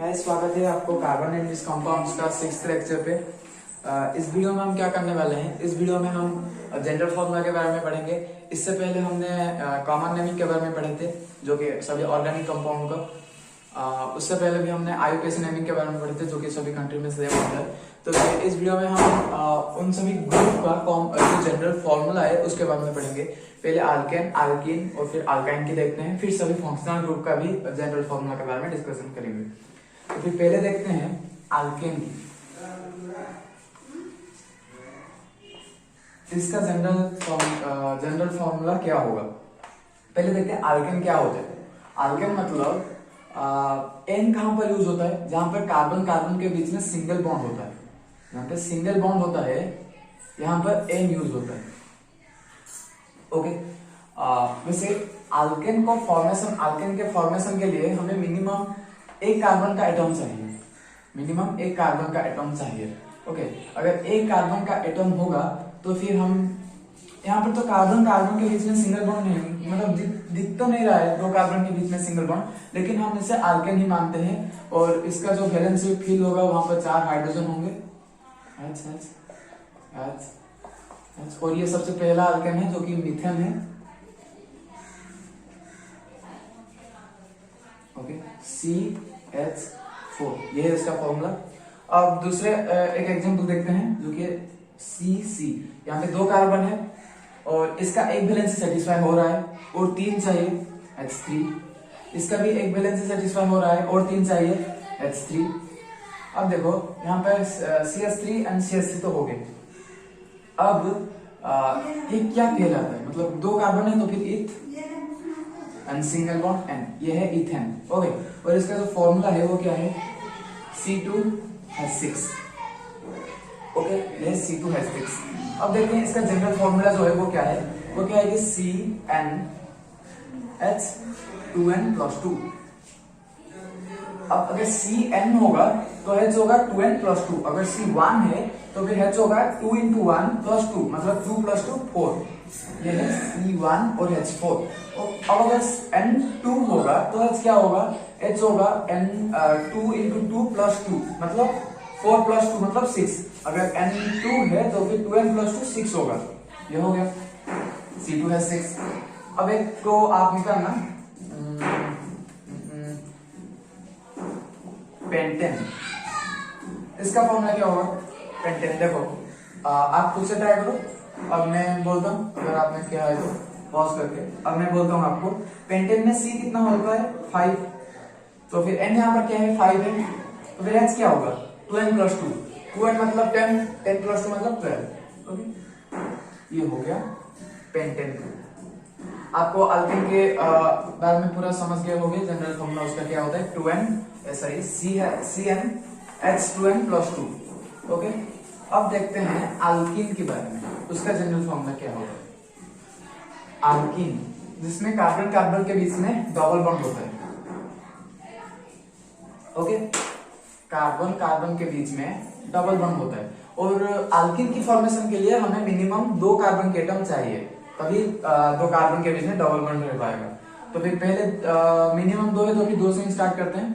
स्वागत है आपको कार्बन एंड इस कंपाउंड्स का 6th लेक्चर पे। इस वीडियो में हम क्या करने वाले हैं, इस वीडियो में हम जनरल फॉर्मूला के बारे में पढ़ेंगे। इससे पहले हमने कॉमन नेमिंग के बारे में पढ़े थे, जो कि सभी ऑर्गेनिक कंपाउंड का। उससे पहले भी हमने आईयूपीएसी नेमिंग के बारे में पढ़े थे, जो कि सभी कंट्री में सेम होता है। तो इस वीडियो में हम उन सभी ग्रुप का जो जनरल फॉर्मूला है उसके बारे में पढ़ेंगे। पहले आल्केन, आल्कीन और फिर अल्काइन की देखते हैं, फिर सभी फंक्शनल ग्रुप का भी जनरल फॉर्मूला के बारे में डिस्कशन करेंगे। तो फिर पहले देखते हैं आल्केन की। इसका जनरल फॉर्मूला क्या होगा। पहले देखते हैं आल्केन क्या होता है। आल्केन मतलब एन कहां पर यूज होता है, जहां पर कार्बन कार्बन के बीच में सिंगल बॉन्ड होता है। यहाँ पे सिंगल बॉन्ड होता है, यहाँ पर एन यूज होता है। ओके। वैसे आल्केन के फॉर्मेशन के लिए हमें मिनिमम एक कार्बन का एटम चाहिए। मिनिमम एक कार्बन का एटम चाहिए। ओके। अगर एक कार्बन का एटम होगा तो फिर हम यहाँ पर तो कार्बन कार्बन के बीच में सिंगल बॉन्ड नहीं, मतलब दिख तो नहीं रहा है दो कार्बन के बीच में सिंगल बॉन्ड, लेकिन हम इसे आल्केन ही मानते हैं। और इसका जो वैलेंसी फील होगा वहां पर 4 हाइड्रोजन होंगे। और ये सबसे पहला आल्केन है जो कि मीथेन है। ओके, CH4 ये है इसका फॉर्मूला। अब दूसरे एक एग्जांपल देखते हैं, जो कि CC। यहाँ पे 2 कार्बन है और इसका एक वैलेंसी सेटिस्फाई हो रहा है और 3 चाहिए, H3। इसका भी एक वैलेंसी सेटिस्फाई हो रहा है और 3 चाहिए, H3। अब देखो यहाँ पे CH3 एंड CH3 तो हो गए। अब ये क्या कहलाता है, मतलब 2 कार्बन है तो फिर इथ एंड सिंगल बॉन्ड एन, ये है इथेन। ओके। और इसका जो फॉर्मूला है वो क्या है, C2H6। ओके, ये C2H6। अब देखते हैं इसका जनरल फॉर्मूला जो है वो क्या है। वो क्या है कि CnH2n+2। अब अगर Cn होगा तो H होगा 2n+2। अगर C1 है तो फिर H होगा 2 × 1 + 2, मतलब 2 + 2 4। ये है C1 और H4। अब अगर N2 होगा तो H क्या होगा, H होगा 2 × 2 + 2, मतलब 4 + 2 मतलब 6। अगर N2 है तो फिर 2n+2 6 होगा। ये हो गया C2H6। अब एक को आप निकालना, पेंटेन। इसका फॉर्मूला क्या होगा, पेंटेन। देखो आप खुद से ट्राई करो। अब मैं बोलता हूँ, अगर आपने किया है तो पॉज करके अब मैं बोलता हूँ आपको। पेंटेन में C कितना होता है, 5। तो फिर N यहाँ पर क्या है, 5 है। तो फिर H क्या होगा, 2n+2। 2n मतलब 10, 10+2 मतलब 12। ओके, ये हो गया पेंटेन। आपको अल्केन के बारे में पूरा समझ गए होंगे। जनरल फॉर्मूला उसका क्या होता है, CnH2n+2। ओके। अब देखते हैं अल्कीन के बारे में, उसका जनरल फॉर्मूला क्या होगा। अल्कीन जिसमें कार्बन कार्बन के बीच में डबल बॉन्ड होता है। ओके, कार्बन कार्बन के बीच में डबल बॉन्ड होता है। और अल्कीन की फॉर्मेशन के लिए हमें मिनिमम 2 कार्बन के एटम चाहिए, तभी 2 कार्बन के बीच में डबल बॉन्ड रह पाएगा। तो फिर पहले मिनिमम 2 है तो फिर 2 से स्टार्ट करते हैं।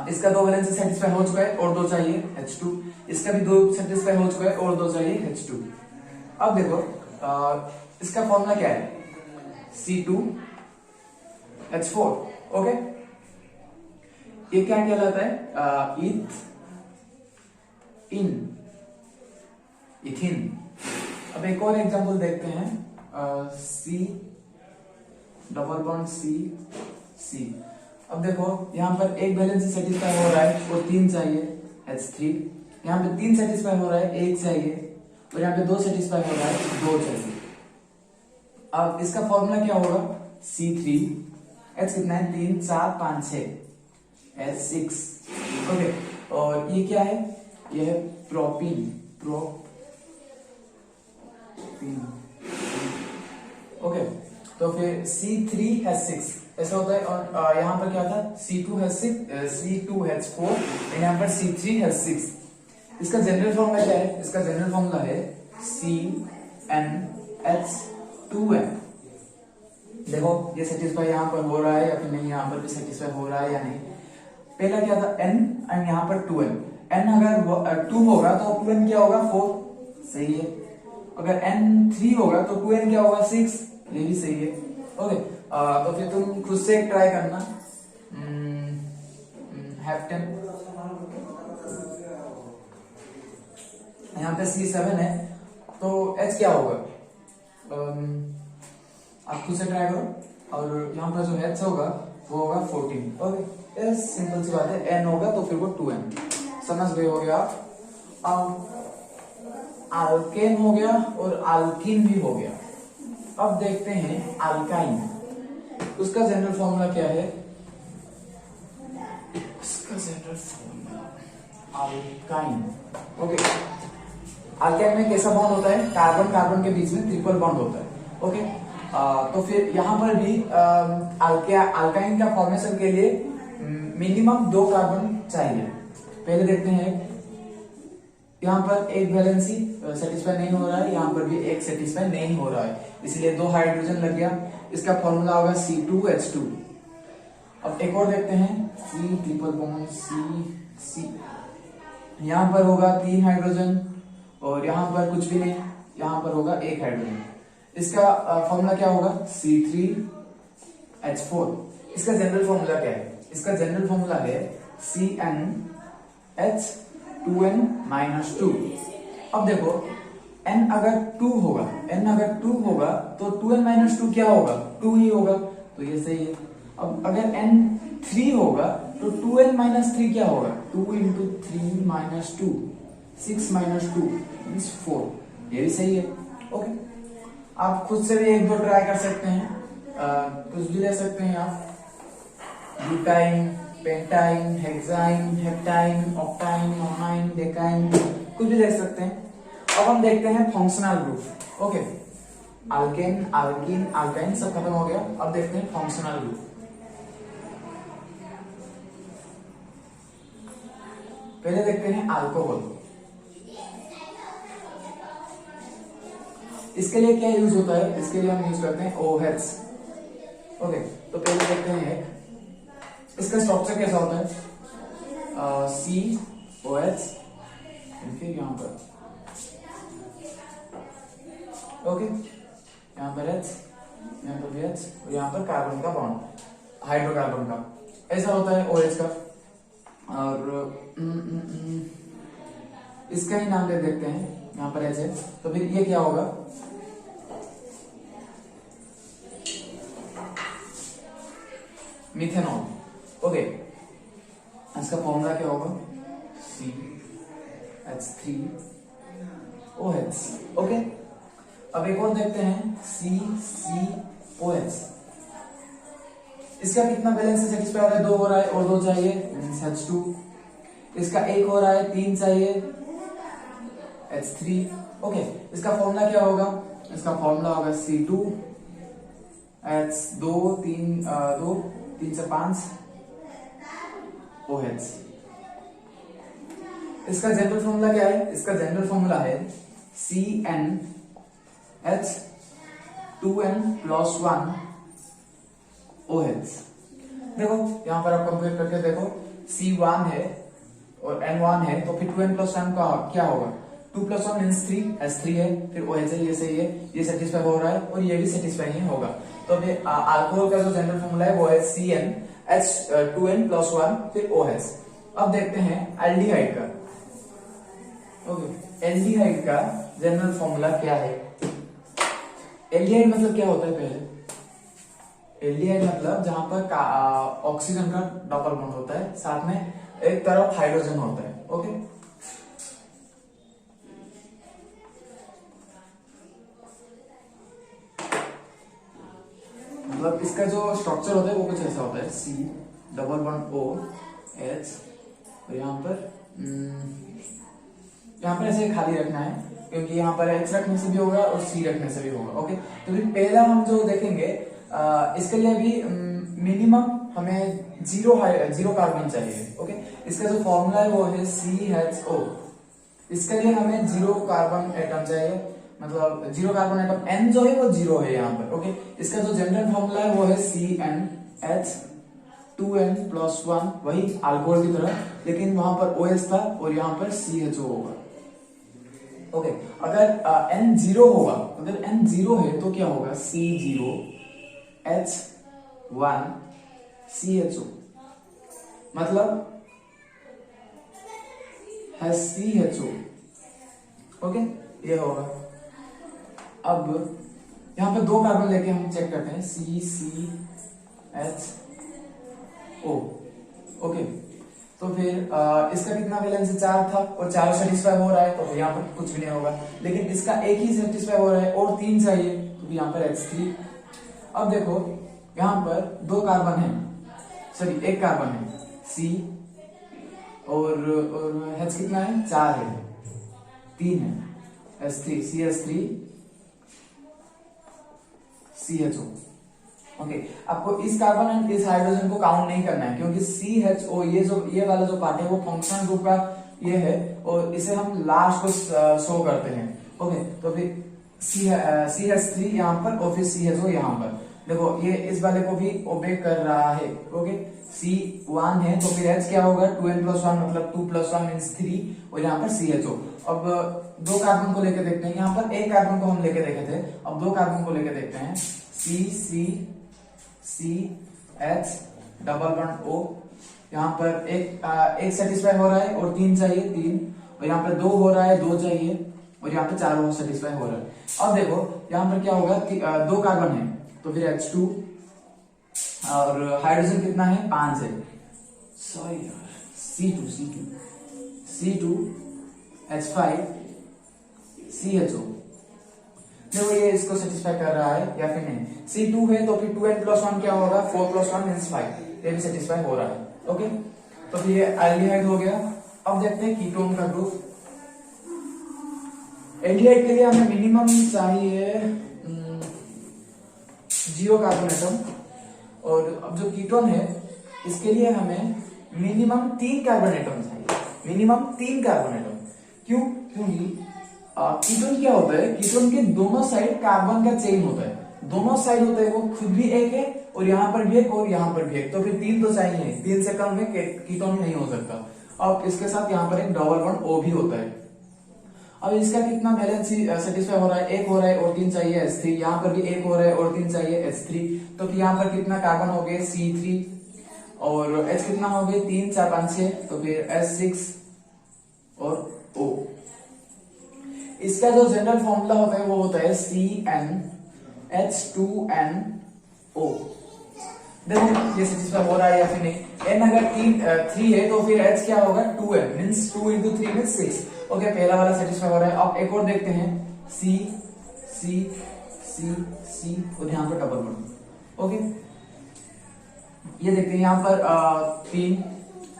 इसका 2 वैलेंसी सेटिस्फाई हो चुका है और 2 चाहिए, H2। इसका भी 2 सेटिस्फाई हो चुका है और 2 चाहिए, H2। अब देखो इसका फॉर्मूला क्या है, C2H4। ओके, ये क्या कहलाता है, इथिन। अब एक और एग्जांपल देखते हैं, C++C। अब देखो यहाँ पर एक वैलेंसी सेटिस्फाई हो रहा है और 3 चाहिए, H3। यहाँ पे 3 सेटिस्फाई हो रहा है, 1 चाहिए। और यहाँ पे 2 सेटिस्फाई हो रहा है, 2 चाहिए। अब इसका फॉर्मूला क्या होगा, C3। H कितना है, 3 4 5 6, H6। ओके। और ये क्या है, ये है प्रोपीन। ओके। तो फिर C3H6 ऐसा होता है। और यहाँ पर क्या था, C2H4 और यहाँ पर C3H6। इसका जनरल फॉर्मूला क्या है, इसका जनरल फॉर्मूला है CnH2n। देखो ये सेटिस्फाई यहाँ पर हो रहा है या फिर नहीं, यहाँ पर भी सेटिस्फाई हो रहा है या नहीं। पहला क्या था n एंड यहाँ पर 2n। n अगर 2 होगा तो 2n क्या होगा 4, सही है। अगर n 3 होगा तो 2n क्या होगा 6, ये भी सही है। ओके तो फिर तुम खुद से ट्राई करना। हेप्टेन, यहाँ पे C7 है तो H क्या होगा, आप खुद से ट्राई करो। और यहाँ पर जो H होगा वो होगा 14। ओके ये सिंपल सी बात है, N होगा तो फिर वो 2N, समझ गए हो गया आप। अल्केन हो गया और अल्कीन भी हो गया। अब देखते हैं अल्काइन, उसका जनरल फॉर्मूला क्या है। उसका general formula alkyne. Okay alkyne में कैसा बॉन्ड होता है, कार्बन कार्बन के बीच में ट्रिपल बॉन्ड होता है। ओके तो फिर यहाँ पर भी अल्काइन का फॉर्मेशन के लिए मिनिमम 2 कार्बन चाहिए। पहले देखते हैं, यहाँ पर एक वैलेंसी सेटिस्फाई नहीं हो रहा है, यहाँ पर भी एक सेटिस्फाई नहीं हो रहा है, इसलिए 2 हाइड्रोजन लग गया। इसका फॉर्मूला होगा C2H2। अब एक और देखते हैं, C ट्रिपल बॉन्ड C, यहाँ पर होगा 3 हाइड्रोजन और यहाँ पर कुछ भी नहीं, यहाँ पर होगा 1 हाइड्रोजन। इसका फॉर्मूला क्या होगा C3H4। इसका जनरल फॉर्मूला क्या है, इसका जनरल फॉर्मूला है CnH2n-2। अब देखो n अगर 2 होगा, तो 2n-2 क्या होगा, 2 ही होगा, तो ये सही है। अब अगर n 3 होगा तो 2n-3 क्या होगा, 2 into 3 minus 2, 6 minus 2 means 4, ये भी सही है। ओके आप खुद से भी 1-2 ट्राई कर सकते हैं, कुछ भी ले सकते हैं आप, ब्यूटाइन, पेंटाइन, हेक्साइन, हेप्टाइन, ऑक्टाइन, नोनाइन, डेकाइन, कुछ भी देख सकते हैं। अब हम देखते हैं functional group. Okay alkane, alkyne, alkyne सब खत्म हो गया। अब देखते हैं फंक्शनल ग्रुप। पहले देखते हैं अल्कोहल। इसके लिए क्या यूज होता है, इसके लिए हम यूज करते हैं OH। ओके तो पहले देखते हैं इसका स्ट्रक्चर कैसा होता है, COH फिर यहाँ पर ओके, यहाँ पर H, यहाँ पर भी H और यहाँ पर कार्बन का बॉन्ड, हाइड्रोकार्बन का, ऐसा होता है OH का। और इसका ही नाम ले देखते हैं, यहाँ पर H है तो फिर ये क्या होगा, मिथेनॉल। ओके इसका फॉर्मूला क्या होगा, CH3OH। ओके अब एक और देखते हैं CCOH। इसका कितना बैलेंस से सेटिस्फाई हो रहा है, 2 हो रहा है और 2 चाहिए H2। इसका 1 हो रहा है, 3 चाहिए H3। ओके इसका फॉर्मूला क्या होगा, इसका फॉर्मूला होगा C2H2 3 से 5 OH। इसका जनरल फॉर्मूला क्या है, इसका जनरल फॉर्मूला है CnH2n+1 OH। देखो यहाँ पर आप कंपेयर करके देखो, C1 है और N1 है तो फिर 2n+1 का क्या होगा, 2+1 मीन्स 3, H3 है फिर OH है, ये सही है, ये सेटिस्फाई हो रहा है और ये भी सेटिस्फाई ही होगा। तो फिर अल्कोहल का जो जनरल फॉर्मूला है वो है CnH2n+1 फिर OH। अब देखते हैं एल्डिहाइड का। ओके एल्डिहाइड का जनरल फॉर्मूला क्या है, एल्डिहाइड मतलब क्या होता है, पहले एल्डिहाइड मतलब जहां पर ऑक्सीजन का डबल बॉन्ड होता है, साथ में एक तरफ हाइड्रोजन होता है। ओके मतलब इसका जो स्ट्रक्चर होता है वो कुछ ऐसा होता है, C डबल बॉन्ड OH और यहाँ पर ऐसे खाली रखना है क्योंकि यहाँ पर H रखने से भी होगा और C रखने से भी होगा। ओके तो फिर पहला हम जो देखेंगे इसके लिए भी मिनिमम हमें 0 कार्बन चाहिए। ओके इसका जो फॉर्मूला है वो है CHO। इसके लिए हमें 0 कार्बन एटम चाहिए, मतलब 0 कार्बन एटम N जो है वो 0 है यहाँ पर। ओके इसका जो जनरल फॉर्मूला है वो है CnH2 2n+1, वही अल्कोहल की तरह, लेकिन वहां पर OH था और यहाँ पर CHO होगा। ओके, अगर n 0 होगा, अगर n 0 है तो क्या होगा, C0H1CHO, मतलब है CHO। ओके, ये होगा। अब यहाँ पे 2 कार्बन लेके हम चेक करते हैं, CCHO। ओके, तो फिर इसका कितना वैलेंस है, 4 था और 4 सेटिस्फाई हो रहा है, तो यहाँ पर कुछ भी नहीं होगा। लेकिन इसका एक ही सेटिस्फाई हो रहा है और 3 चाहिए, तो यहाँ पर H3। अब देखो यहाँ पर 2 कार्बन है, सॉरी 1 कार्बन है C, और H कितना है, 4 है, 3 है, H3 CH3CHO। ओके, आपको इस कार्बन एंड इस हाइड्रोजन को काउंट नहीं करना है, क्योंकि CHO ये वाला जो पार्ट है वो फंक्शनल ग्रुप का ये है, और इसे हम लास्ट को शो करते हैं। ओके, तो फिर CH3 यहाँ पर और फिर CHO यहाँ पर। देखो ये इस वाले को भी ओबे कर रहा है। ओके, C1 है तो फिर H क्या होगा, 2n+1, मतलब 2+1 मीन्स 3, और यहाँ पर CHO। अब 2 कार्बन को लेकर देखते हैं, यहाँ पर 1 कार्बन को हम लेके देखे थे, अब 2 कार्बन को लेकर देखते हैं, CCCH_O। यहाँ पर एक सेटिस्फाई हो रहा है और 3 चाहिए, 3, और यहाँ पर 2 हो रहा है, 2 चाहिए, और यहाँ पे 4 सेटिस्फाई हो रहा है। अब देखो यहाँ पर क्या होगा कि 2 कार्बन है तो फिर H2, और हाइड्रोजन कितना है, 5 है, सॉरी यार, C2H5CHO। देखो ये इसको सेटिस्फाई कर रहा है या फिर नहीं, C2 है तो फिर 2n+1 क्या होगा, 4+1 मीन्स 5, ये भी सेटिस्फाई हो रहा है। ओके, तो फिर ये एल्डिहाइड हो गया। अब देखते हैं कीटोन का ग्रुप। एल्डिहाइड के लिए हमें मिनिमम चाहिए 0 कार्बन एटम, और अब जो कीटोन है इसके लिए हमें मिनिमम 3 कार्बन एटम चाहिए, मिनिमम 3 कार्बन एटम। क्यों, क्योंकि कीटोन क्या होता है, कीटोन के दोनों साइड कार्बन का चेन होता है, दोनों साइड होता है, वो खुद भी एक है और यहाँ पर भी एक और यहाँ पर भी एक, तो फिर 3 तो चाहिए, 3 से कम में कीटोन नहीं हो सकता। अब इसके साथ यहाँ पर एक डबल बॉन्ड O भी होता है। अब इसका कितना बैलेंस सेटिस्फाई हो रहा है, 1 हो रहा है और 3 चाहिए H3, यहाँ पर भी 1 हो रहा है और 3 चाहिए H3, तो फिर यहाँ पर कितना कार्बन हो गए, C3, और H कितना हो गए, 3 4 5 6, तो फिर H6 और O। इसका जो जनरल फॉर्मूला होता है वो होता है CnH2nO। देखो ये सेटिस्फाई हो रहा है या फिर नहीं, n अगर 3 है तो फिर H क्या होगा, 2n मींस 2 × 3 मींस 6। ओके, पहला वाला सेटिस्फाई हो रहा है। अब एक और देखते हैं, C C C C और यहाँ पर डबल बॉन्ड। ओके, ये देखते हैं, यहाँ पर 3,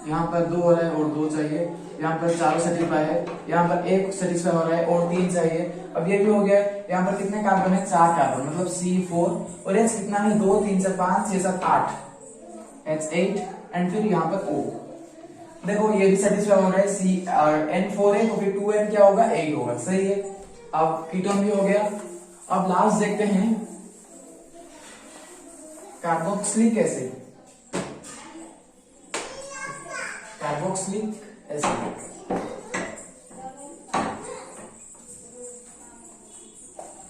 यहाँ पर 2 हो रहा है और 2 चाहिए, यहाँ पर 4 सेटिस्फाई है, यहाँ पर 1 सेटिस्फाई हो रहा है और 3 चाहिए। अब ये भी हो गया, यहाँ पर कितने कार्बन है, 4 कार्बन, मतलब C4, और H कितना है, 2 3 4 5 6 7 8, H8, एंड फिर यहाँ पर O। देखो ये भी सेटिस्फाई हो रहा है, N4 है तो फिर 2n क्या होगा, 8 होगा, सही है। अब कीटोन भी हो गया। अब लास्ट देखते हैं कार्बोक्सिलिक एसिड, कार्बोक्सिलिक एसिड।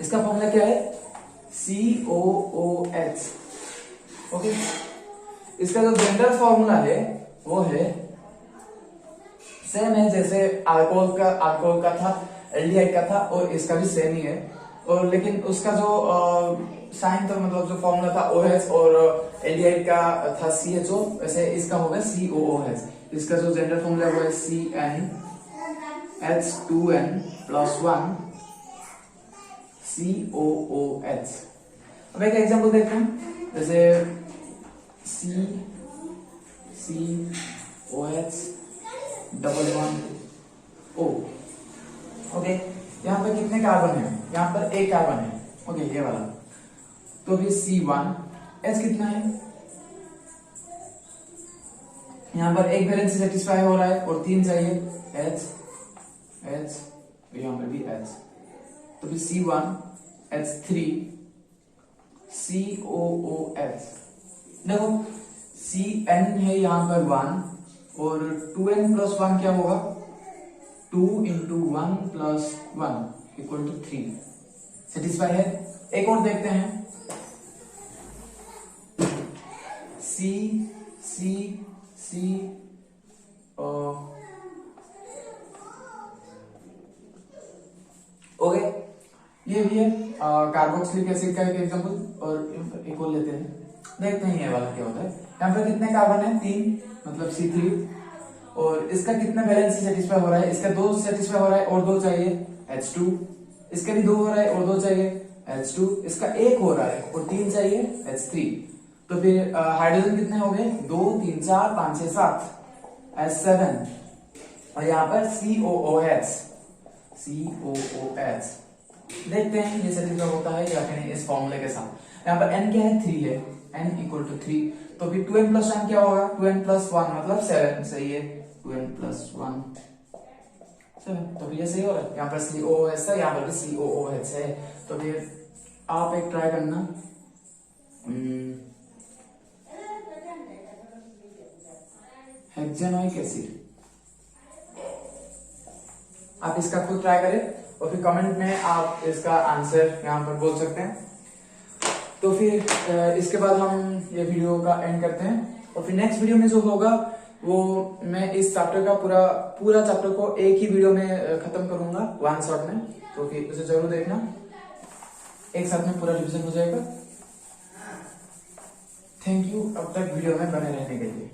इसका फॉर्मूला क्या है, COOH। ओके, इसका जो जनरल फॉर्मूला है वो है सेम है जैसे अल्कोहल का था, एल्डिहाइड का था, और इसका भी सेम ही है, और लेकिन उसका जो साइन था, मतलब जो फॉर्मूला था OH, और एल्डिहाइड का था CHO, वैसे इसका होगा COOH। इसका जो जनरल फॉर्मूला है वो है CnH2n+1 COOH। अब एक एग्जांपल देखते हैं, जैसे COH double bond O। Okay, यहाँ पर कितने कार्बन है, यहाँ पर 1 कार्बन है। ओके, ये वाला, तो फिर C1, H कितना है, यहाँ पर 1 वैलेंस सेटिस्फाई हो रहा है और 3 चाहिए, H, यहाँ पर भी H, तो फिर C1 H3 COOH। देखो सी एन है यहाँ पर 1 और 2n प्लस 1 क्या होगा 2 into 1 plus 1 equal to 3। Satisfy है। एक और देखते हैं सी सी सी ओके ये भी है कार्बोक्सिलिक एसिड का एक एग्जांपल। और एक और लेते हैं देखते हैं ये वाला क्या होता है। यहाँ पर कितने कार्बन है 3 मतलब C3 और इसका कितना बैलेंस सेटिस्फाई हो रहा है। इसका 2 सेटिस्फाई हो रहा है और 2 चाहिए H2। इसका भी 2 हो रहा है और 2 चाहिए H2। इसका 1 हो रहा है और 3 चाहिए H3। तो फिर हाइड्रोजन कितने हो गए 2 3 4 5 6 7 H7 और यहाँ पर COOH देखते हैं ये सेटिस्फाई होता है या फिर इस फॉर्मूले के साथ। यहाँ पर n क्या है 3 है n इक्वल टू 3 तो फिर 2n प्लस 1 क्या होगा 2n प्लस 1 मतलब 7 सही है 2n प्लस 1 7 तो फिर ये सही हो रहा है। यहाँ पर COOH है यहाँ पर भी COOH है। तो फिर आप एक ट्राई करना हेक्सेनोइक एसिड। आप इसका खुद ट्राई करें और फिर कमेंट में आप इसका आंसर यहाँ पर बोल सकते हैं। तो फिर इसके बाद हम ये वीडियो का एंड करते हैं और फिर नेक्स्ट वीडियो में जो होगा वो मैं इस चैप्टर का पूरा चैप्टर को एक ही वीडियो में खत्म करूंगा वन शॉट में। तो फिर उसे जरूर देखना एक साथ में पूरा रिवीजन हो जाएगा। थैंक यू अब तक वीडियो में बने रहने के लिए।